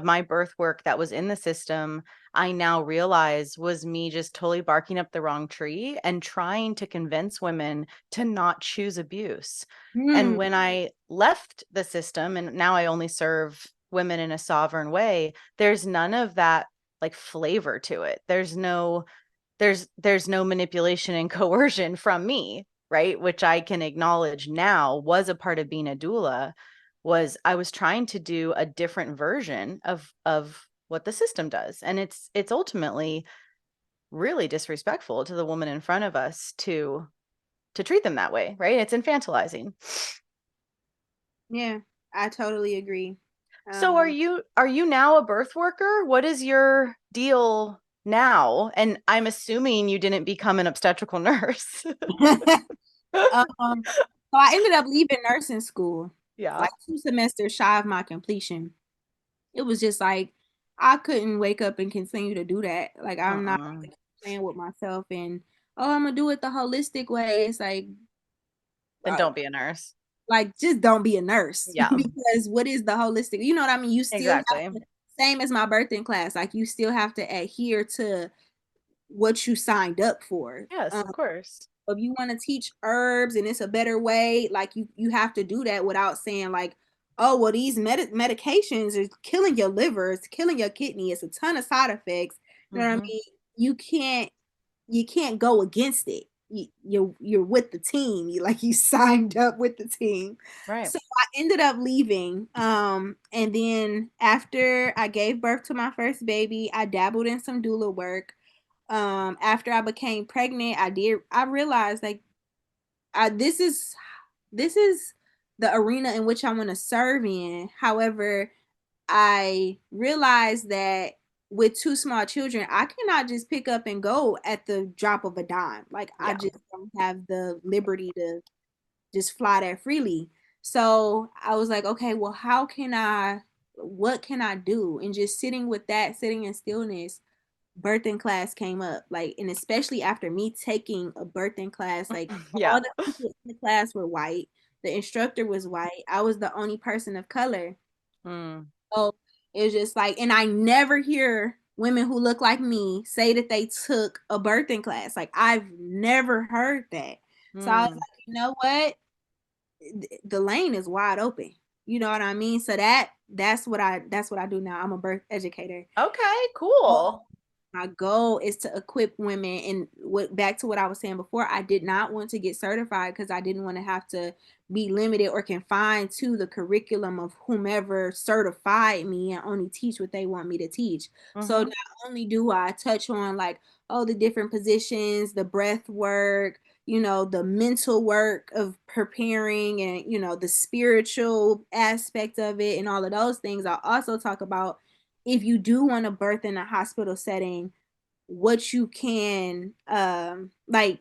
my birth work that was in the system, I now realize was me just totally barking up the wrong tree and trying to convince women to not choose abuse. And hmm, when I left the system and now I only serve women in a sovereign way, there's none of that like flavor to it. There's no manipulation and coercion from me, right? Which I can acknowledge now was a part of being a doula. Was I was trying to do a different version of what the system does. And it's ultimately really disrespectful to the woman in front of us to treat them that way, right? It's infantilizing. yeah, I totally agree. So are you now a birth worker? What is your deal now? And I'm assuming you didn't become an obstetrical nurse. So I ended up leaving nursing school Yeah. like 2 semesters shy of my completion. It was just like I couldn't wake up and continue to do that. Like, I'm not Uh-uh. playing with myself and, oh, I'm gonna do it the holistic way. It's like, Then uh, don't be a nurse. Like, just don't be a nurse. Yeah. Because what is the holistic? You know what I mean? You still have Exactly. to, same as my birthing class, like you still have to adhere to what you signed up for. Yes, of course. If you want to teach herbs and it's a better way, like you have to do that without saying like, oh well, these medications is killing your liver, it's killing your kidney, it's a ton of side effects. You know what I mean? You can't go against it. You're with the team. You signed up with the team. Right. So I ended up leaving. And then after I gave birth to my first baby, I dabbled in some doula work. After I became pregnant, I realized like this is the arena in which I want to serve in. However, I realized that with two small children, I cannot just pick up and go at the drop of a dime. Like I Yeah. just don't have the liberty to just fly that freely. So I was like, okay, well, what can I do? And just sitting with that, sitting in stillness, birthing class came up. Like, and especially after me taking a birthing class, like all Yeah. the people in the class were white. The instructor was white. I was the only person of color. So it was just like, and I never hear women who look like me say that they took a birthing class. Like I've never heard that. So I was like, you know what? The lane is wide open. You know what I mean? So that's what I do now. I'm a birth educator. Okay, cool. My goal is to equip women, and back to what I was saying before, I did not want to get certified because I didn't want to have to be limited or confined to the curriculum of whomever certified me and only teach what they want me to teach. So not only do I touch on like, oh, the different positions, the breath work, the mental work of preparing, and the spiritual aspect of it and all of those things, I also talk about if you do want to birth in a hospital setting, what you can like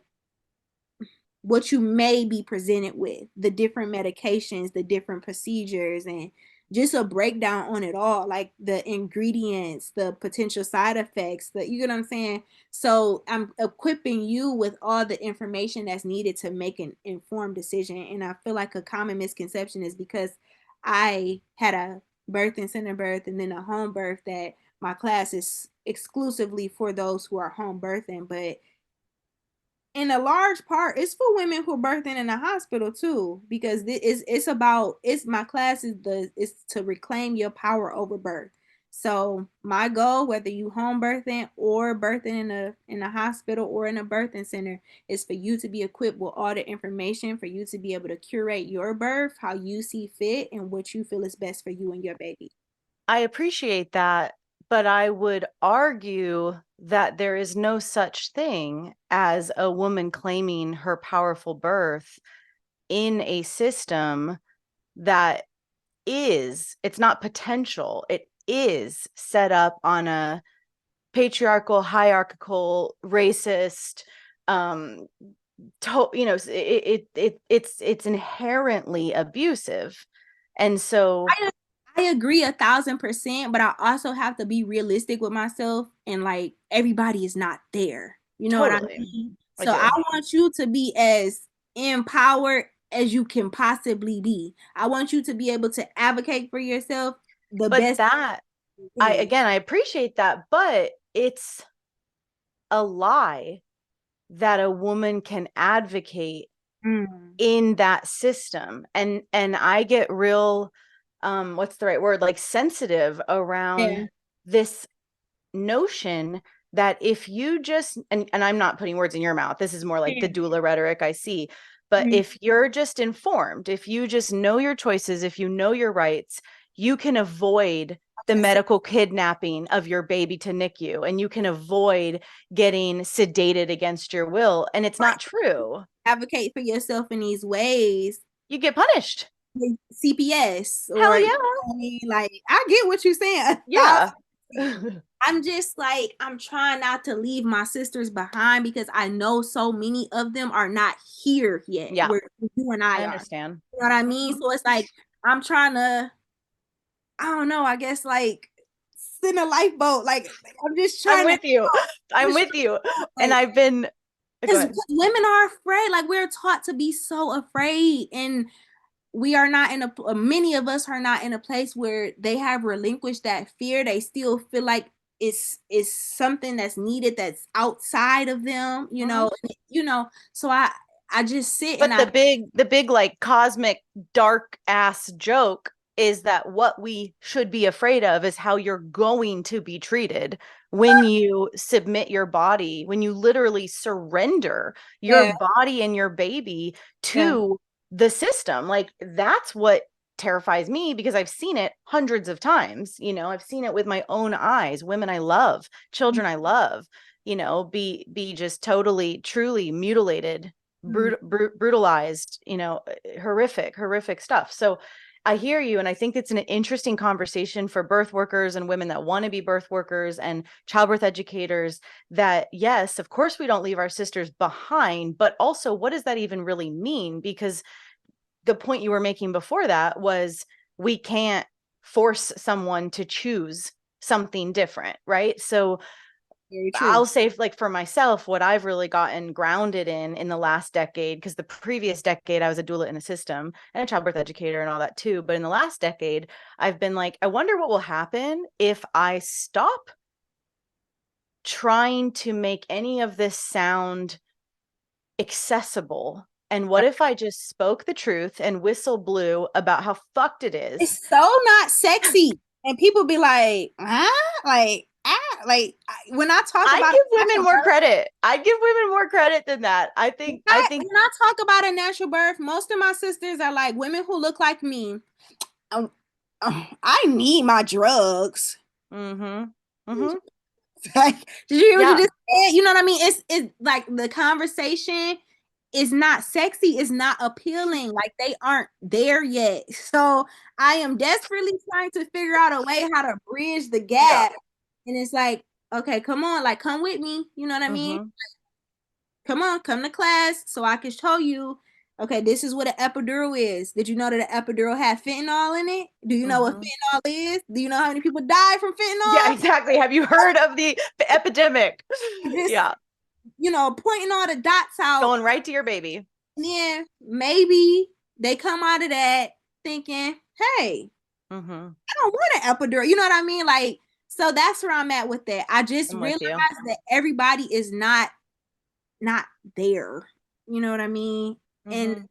what you may be presented with, the different medications, the different procedures, and just a breakdown on it all, like the ingredients, the potential side effects, you get what I'm saying? So I'm equipping you with all the information that's needed to make an informed decision. And I feel like a common misconception is because I had a birth and center birth and then a home birth that my class is exclusively for those who are home birthing, but in a large part it's for women who are birthing in a hospital too, because it's my class is to reclaim your power over birth. So my goal, whether you home birthing or birthing in a hospital or in a birthing center, is for you to be equipped with all the information for you to be able to curate your birth how you see fit and what you feel is best for you and your baby. I appreciate that, but I would argue that there is no such thing as a woman claiming her powerful birth in a system that it's not potential. It is set up on a patriarchal, hierarchical, racist, it's inherently abusive. And so I agree 1,000%, but I also have to be realistic with myself, and like everybody is not there. You know what I totally, mean? I So I do. want you to be as empowered as you can possibly be. I want you to be able to advocate for yourself the But best that, you can. I appreciate that, but it's a lie that a woman can advocate Mm. in that system. And I get real, what's the right word? Like sensitive around Yeah. this notion that if you just, and I'm not putting words in your mouth, this is more like the doula rhetoric I see, but Mm. if you're just informed, if you just know your choices, if you know your rights, you can avoid the medical kidnapping of your baby to NICU, and you can avoid getting sedated against your will. And it's not true. Advocate for yourself in these ways. You get punished. CPS, Hell or yeah. I mean, like I get what you're saying. Yeah. I'm just like, I'm trying not to leave my sisters behind because I know so many of them are not here yet Yeah, where you and I I are. understand. You know what I mean? So it's like I'm trying to, I don't know, I guess like send a lifeboat. Like I'm just I'm trying to with you. I'm just with you. And like I've been, go because ahead. women are afraid. Like we're taught to be so afraid, and we are not in many of us are not in a place where they have relinquished that fear. They still feel like it's something that's needed, that's outside of them, Mhm. so I just sit and But I the big like cosmic dark ass joke is that what we should be afraid of is how you're going to be treated when you submit your body, when you literally surrender your yeah, body and your baby yeah. to the system. Like that's what terrifies me because I've seen it hundreds of times. I've seen it with my own eyes, women I love, children I love, be just totally, truly mutilated, Mhm. brutalized, horrific stuff. So I hear you. And I think it's an interesting conversation for birth workers and women that want to be birth workers and childbirth educators, that yes, of course we don't leave our sisters behind, but also what does that even really mean? Because the point you were making before that was we can't force someone to choose something different, right? So Very true. I'll say, like, for myself, what I've really gotten grounded in the last decade, because the previous decade I was a doula in a system and a childbirth educator and all that too. But in the last decade, I've been like, I wonder what will happen if I stop trying to make any of this sound accessible. And what if I just spoke the truth and whistle blew about how fucked it is? It's so not sexy, and people be like, huh? Like, when I talk I about give a women natural more birth, credit. I give women more credit than that. I think when I talk about a natural birth, most of my sisters are like women who look like me. Um, I need my drugs. mm-hmm. Mm-hmm. Like, did you hear what you Yeah. just said? You know what I mean? It's like the conversation is not sexy, it's not appealing. Like they aren't there yet. So I am desperately trying to figure out a way how to bridge the Yeah. gap. And it's like, okay, come on, like come with me. You know what I mean? Mm-hmm. Come on, come to class so I can show you. Okay, this is what an epidural is. Did you know that an epidural had fentanyl in it? Do you know what Mm-hmm. fentanyl is? Do you know how many people die from Yeah, fentanyl? exactly. Have you heard of the epidemic? Just, Yeah. pointing all the dots out. Going right to your baby. And then maybe they come out of that thinking, hey, Mm-hmm. I don't want an epidural. You know what I mean? Like, so that's where I'm at with that. I just I'm with realized you. that everybody is not there. You know what I mean? And Mm-hmm.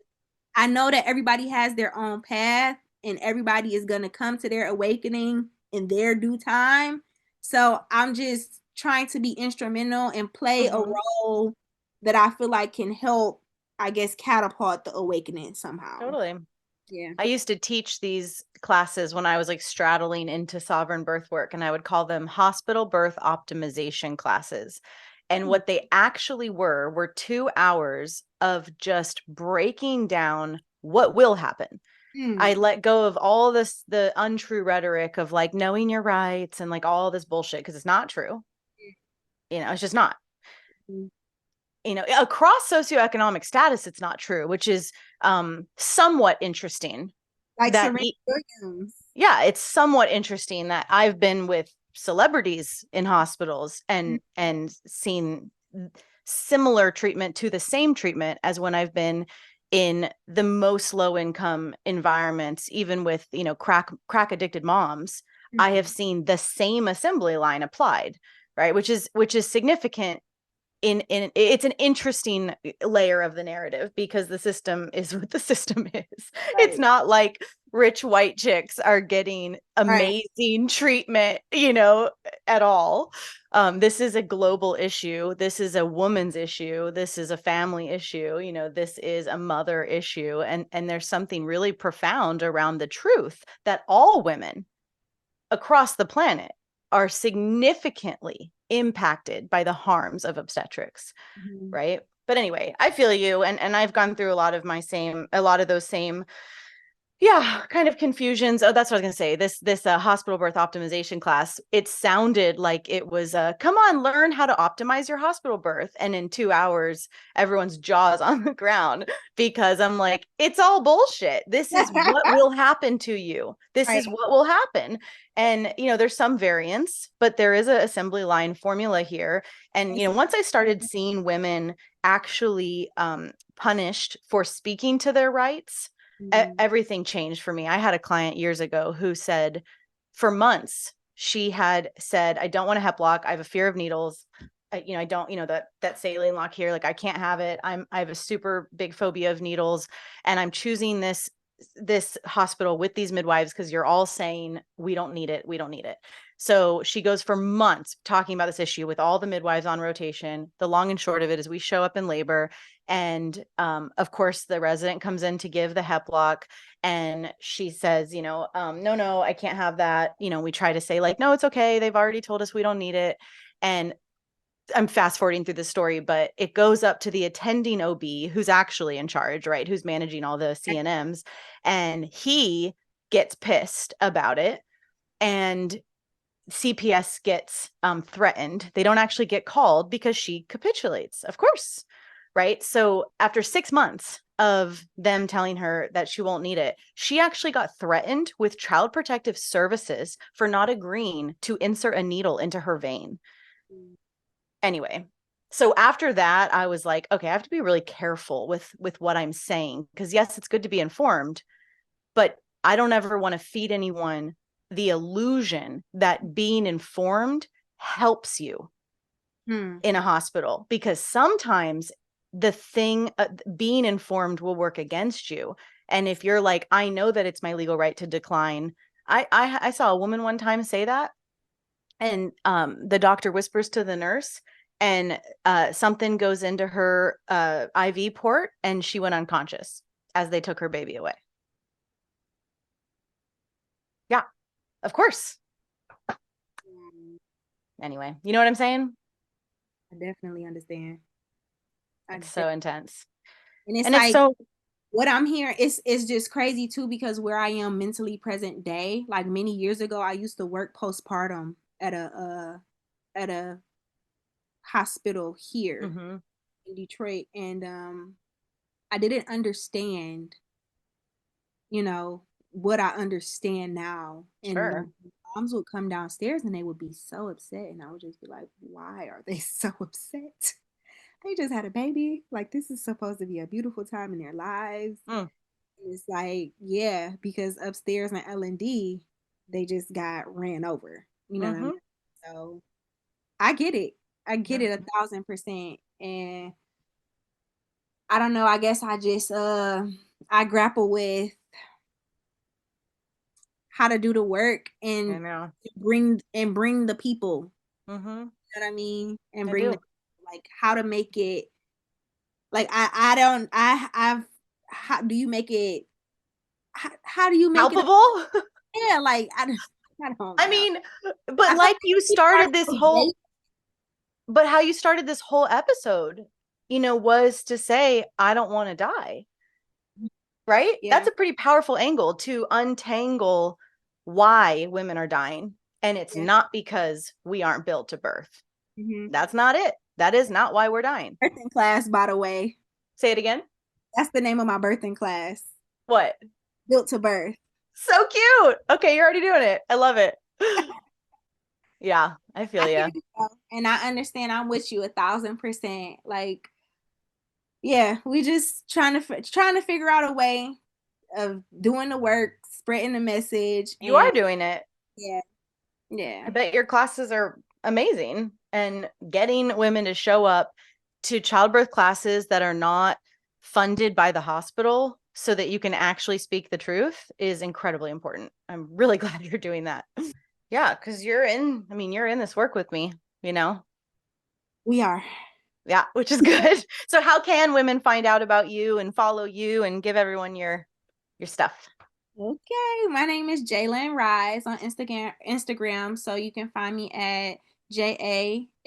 I know that everybody has their own path and everybody is going to come to their awakening in their due time. So I'm just trying to be instrumental and play a Mm-hmm. role that I feel like can help, I guess, catapult the awakening somehow. Totally. Yeah. I used to teach these classes when I was like straddling into sovereign birth work, and I would call them hospital birth optimization classes. And what they actually were 2 hours of just breaking down what will happen. I Mm. let go of all this, the untrue rhetoric of like knowing your rights and like all this bullshit, because it's not true. It's just not. Mm. Across socioeconomic status, it's not true, which is somewhat interesting. Like That Serena Williams. Yeah, it's somewhat interesting that I've been with celebrities in hospitals and seen similar treatment to the same treatment as when I've been in the most low income environments, even with crack addicted moms. I have Mhm. seen the same assembly line applied, right? Which is significant. In It's an interesting layer of the narrative because the system is what the system is. It's Right. not like rich white chicks are getting Right. amazing treatment, at all. This is a global issue. This is a woman's issue. This is a family issue. This is a mother issue. And there's something really profound around the truth that all women across the planet are significantly impacted by the harms of obstetrics, Mhm. right? But anyway, I feel you, and I've gone through a lot of those same, yeah, kind of confusions. Oh, that's what I was gonna say. This hospital birth optimization class, it sounded like it was come on, learn how to optimize your hospital birth. And in 2 hours, everyone's jaws on the ground because I'm like, it's all bullshit. This is what will happen to you. This Right. is what will happen. And there's some variance, but there is a assembly line formula here. And once I started seeing women actually punished for speaking to their rights, Mm. everything changed for me. I had a client years ago who said for months, she had said, I don't want a hep block. I have a fear of needles. I don't, that saline lock here, like I can't have it. I have a super big phobia of needles, and I'm choosing this hospital with these midwives because you're all saying we don't need it. We don't need it. So she goes for months talking about this issue with all the midwives on rotation. The long and short of it is we show up in labor, and of course the resident comes in to give the hep block, and she says, no, I can't have that. We try to say like, no, it's okay. They've already told us we don't need it. And I'm fast forwarding through the story, but it goes up to the attending OB who's actually in charge, right? Who's managing all the CNMs. And he gets pissed about it. And CPS gets threatened. They don't actually get called because she capitulates, of course, right? So after 6 months of them telling her that she won't need it, she actually got threatened with Child Protective Services for not agreeing to insert a needle into her vein. Anyway, so after that, I was like, okay, I have to be really careful with what I'm saying, because yes, it's good to be informed, but I don't ever want to feed anyone the illusion that being informed helps you in a hospital, because sometimes the thing being informed will work against you. And if you're like, I know that it's my legal right to decline. I saw a woman one time say that, and the doctor whispers to the nurse, and something goes into her IV port, and she went unconscious as they took her baby away. Yeah, of course. Anyway, you know what I'm saying? I definitely understand. It's so intense. And it's And it's like so what I'm hearing is just crazy too, because where I am mentally present day, like many years ago, I used to work postpartum at a hospital here in Detroit, and I didn't understand, what I understand now. And sure. the moms would come downstairs and they would be so upset, and I would just be like, why are they so upset? They just had a baby. Like, this is supposed to be a beautiful time in their lives. Mm. It's like, yeah, because upstairs in L&D, they just got ran over. You know what I mean? So I get it. I get it 1,000%. And I don't know. I guess I just I grapple with how to do the work I and know. bring the people. Mm-hmm. You know what I mean? And I bring do. the, like, how to make it, like, I don't I've how do you make it, how do you make it Palpable? yeah, like, I don't I know. mean, but I feel like like you people are started this so whole, basic. but how you started this whole episode, was to say, I don't want to die, right? That's Yeah, a pretty powerful angle to untangle why women are dying. And it's yeah. not because we aren't built to birth. Mm-hmm. That's not it. That is not why we're dying. Birthing class, by the way. Say it again. That's the name of my birthing class. What? Built to birth. So cute. Okay, you're already doing it. I love it. Yeah, I feel I hear you. you, though, and I understand. I'm with you 1,000%. Like, yeah, we just trying to figure out a way of doing the work, spreading the message, You and are doing it. yeah, I yeah, bet your classes are amazing, and getting women to show up to childbirth classes that are not funded by the hospital so that you can actually speak the truth is incredibly important. I'm really glad you're doing that. Yeah, because you're in this work with me, you know? we are. Yeah, which is good. So how can women find out about you and follow you and give everyone your stuff? Okay, my name is Jaylen Rise on Instagram, so you can find me at JALYNNRISE.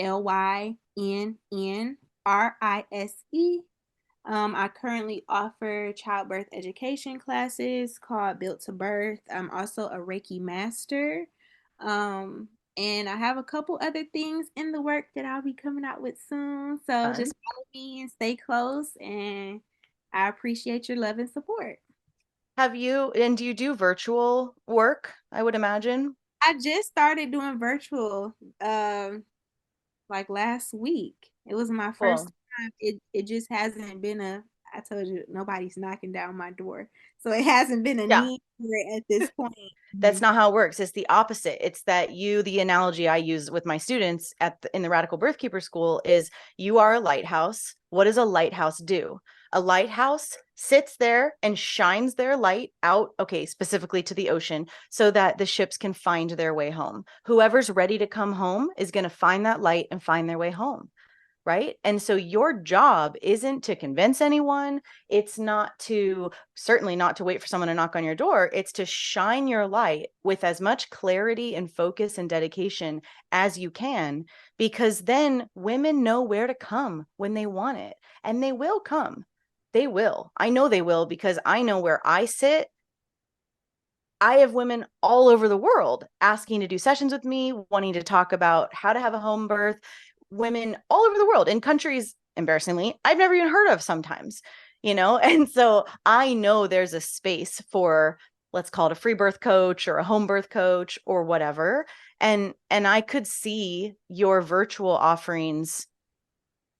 I currently offer childbirth education classes called Built to Birth. I'm also a Reiki master. Um, and I have a couple other things in the work that I'll be coming out with soon. So Fun. just follow me and stay close. And I appreciate your love and support. Do you do virtual work, I would imagine? I just started doing virtual like last week. It was my first Cool. time. It just hasn't been a I told you nobody's knocking down my door. So it hasn't been a Yeah. need for it at this point. That's not how it works. It's the opposite. It's that the analogy I use with my students in the Radical Birthkeeper School is you are a lighthouse. What does a lighthouse do? A lighthouse sits there and shines their light out, specifically to the ocean, so that the ships can find their way home. Whoever's ready to come home is going to find that light and find their way home. Right. And so your job isn't to convince anyone. It's certainly not to wait for someone to knock on your door. It's to shine your light with as much clarity and focus and dedication as you can, because then women know where to come when they want it, and they will come. They will. I know they will, because I know where I sit. I have women all over the world asking to do sessions with me, wanting to talk about how to have a home birth. Women all over the world in countries, embarrassingly, I've never even heard of sometimes, and so I know there's a space for, let's call it a free birth coach or a home birth coach or whatever. And I could see your virtual offerings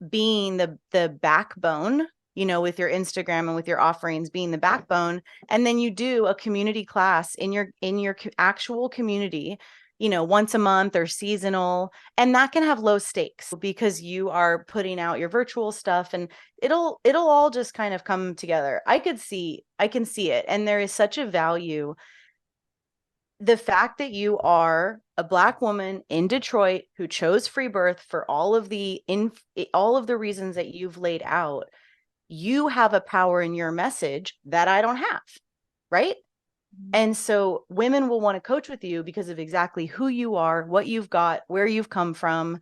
being the backbone, with your Instagram and with your offerings being the backbone. And then you do a community class in your actual community, once a month or seasonal, and that can have low stakes because you are putting out your virtual stuff, and it'll all just kind of come together. I can see it. And there is such a value. The fact that you are a Black woman in Detroit who chose free birth for all of the reasons that you've laid out, you have a power in your message that I don't have, right? And so women will want to coach with you because of exactly who you are, what you've got, where you've come from,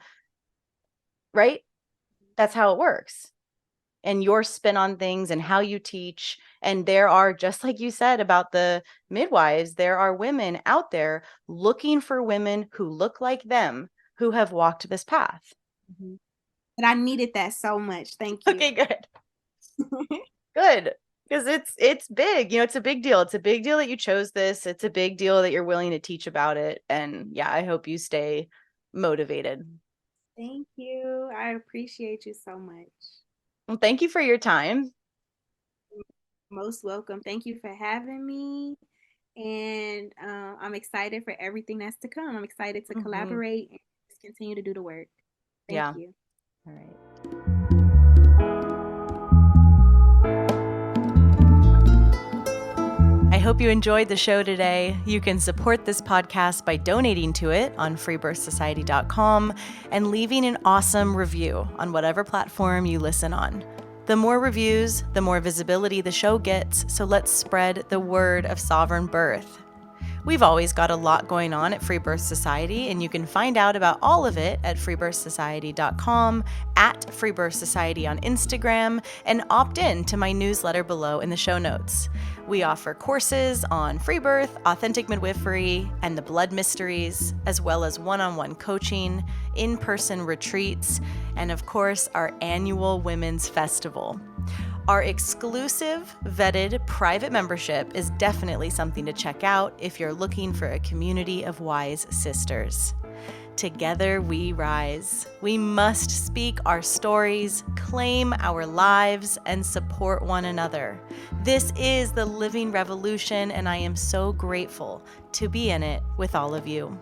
right? That's how it works. And your spin on things and how you teach. And there are, just like you said about the midwives, there are women out there looking for women who look like them, who have walked this path. Mm-hmm. And I needed that so much. Thank you. Okay, good. Good. Because it's big, it's a big deal. It's a big deal that you chose this. It's a big deal that you're willing to teach about it. And yeah, I hope you stay motivated. Thank you. I appreciate you so much. Well, thank you for your time. Most welcome. Thank you for having me. And I'm excited for everything that's to come. I'm excited to collaborate and continue to do the work. Thank you. All right. I hope you enjoyed the show today. You can support this podcast by donating to it on freebirthsociety.com and leaving an awesome review on whatever platform you listen on. The more reviews, the more visibility the show gets, so let's spread the word of sovereign birth. We've always got a lot going on at Free Birth Society, and you can find out about all of it at freebirthsociety.com, at Free Birth Society on Instagram, and opt in to my newsletter below in the show notes. We offer courses on free birth, authentic midwifery, and the blood mysteries, as well as one-on-one coaching, in-person retreats, and of course, our annual Women's Festival. Our exclusive, vetted, private membership is definitely something to check out if you're looking for a community of wise sisters. Together we rise. We must speak our stories, claim our lives, and support one another. This is the living revolution, and I am so grateful to be in it with all of you.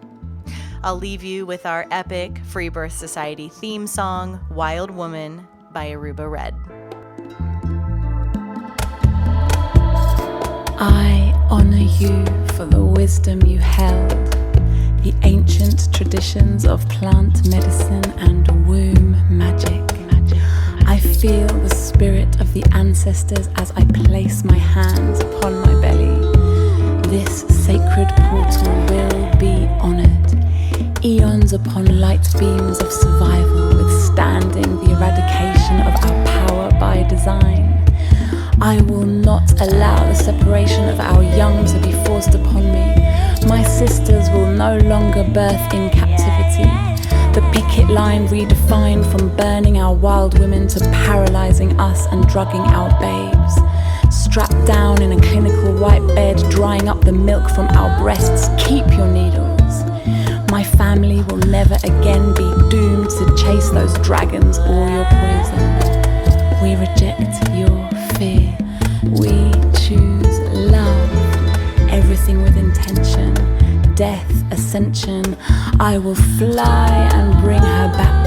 I'll leave you with our epic Free Birth Society theme song, Wild Woman by Aruba Red. I honor you for the wisdom you held, the ancient traditions of plant medicine and womb magic. I feel the spirit of the ancestors as I place my hands upon my belly. This sacred portal will be honored. Eons upon light beams of survival, withstanding the eradication of our power by design. I will not allow the separation of our young to be forced upon me. My sisters will no longer birth in captivity. The picket line redefined from burning our wild women to paralyzing us and drugging our babes. Strapped down in a clinical white bed, drying up the milk from our breasts, keep your needles. My family will never again be doomed to chase those dragons or your poison. We reject your fear. ascension. I will fly and bring her back